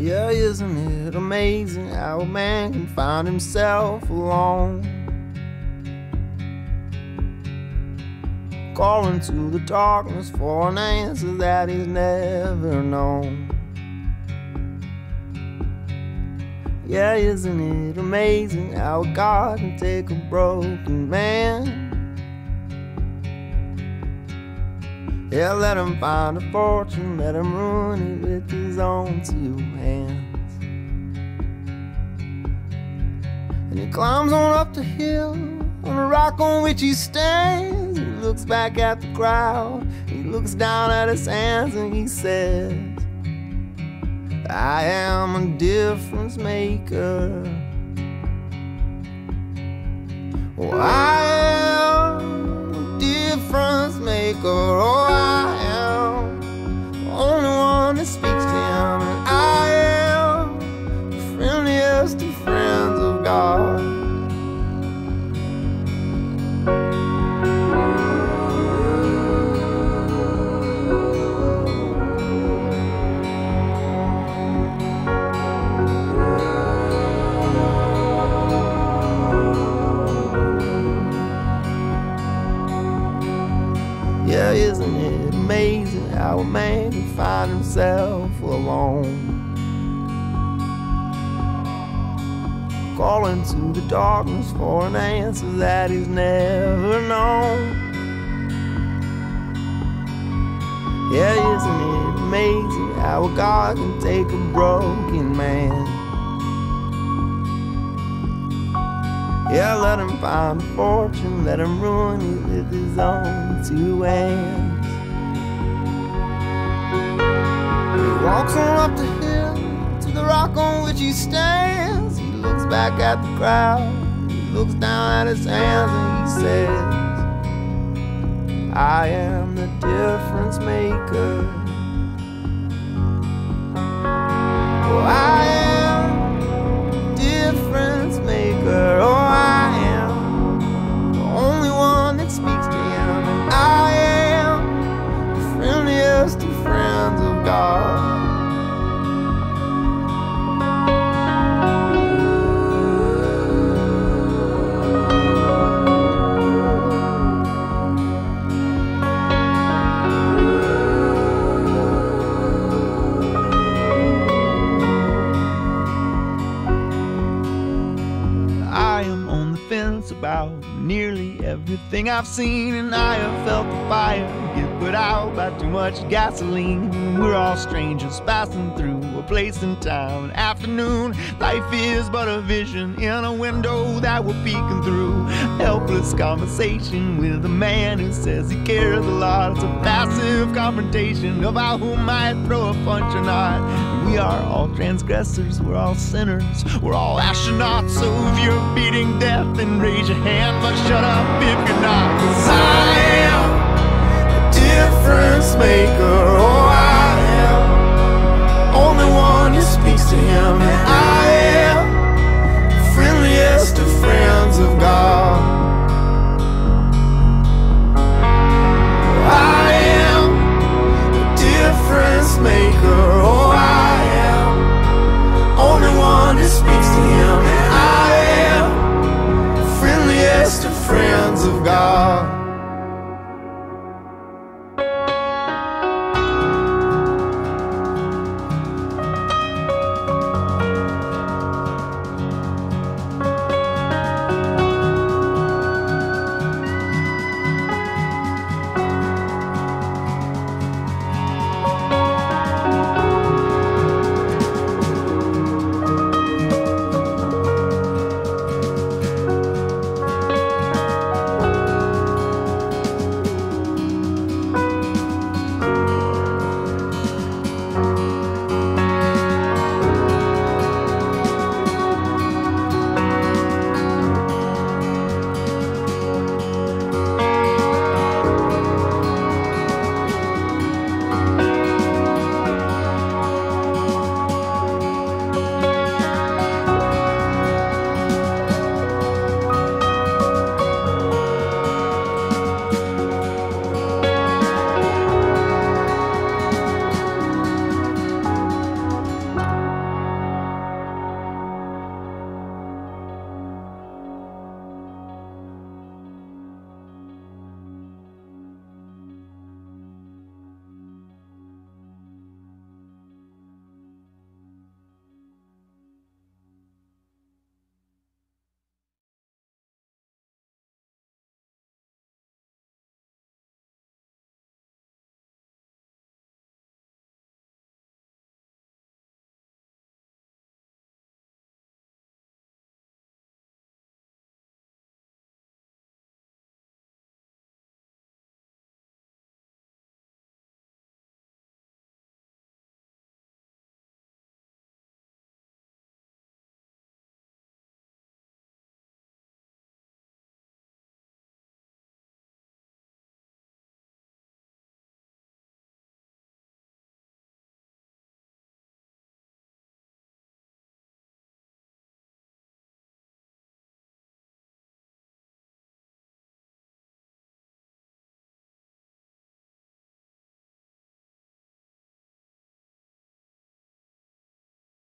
Yeah, isn't it amazing how a man can find himself alone, calling to the darkness for an answer that he's never known. Yeah, isn't it amazing how God can take a broken man? Yeah, let him find a fortune, let him ruin it with his own two hands. And he climbs on up the hill, on the rock on which he stands. He looks back at the crowd, he looks down at his hands, and he says, I am a difference maker. Oh, I am a difference maker. Oh, I am the only one that speaks to him, and I am the friendliest of friends of God. Yeah, isn't it amazing how a man can find himself alone, calling to the darkness for an answer that he's never known. Yeah, isn't it amazing how a God can take a broken man? Yeah, let him find a fortune, let him ruin it with his own two hands. He walks on up the hill to the rock on which he stands. He looks back at the crowd, he looks down at his hands, and he says, I am the difference maker. Oh, I am the difference maker. Oh, I am the only one that speaks to him, and I am the friendliest of friends of God. About nearly everything I've seen, and I have felt the fire get put out by too much gasoline. We're all strangers passing through a place in time, an afternoon. Life is but a vision in a window that we're peeking through. Helpless conversation with a man who says he cares a lot. It's a passive confrontation about who might throw a punch or not. We are all transgressors, we're all sinners, we're all astronauts. So if you're beating death, then raise your hand, but shut up if you're not. 'Cause I am the difference maker. Oh, I am the only one who speaks to him, and I am the friendliest of friends of God. Oh, I am the difference maker.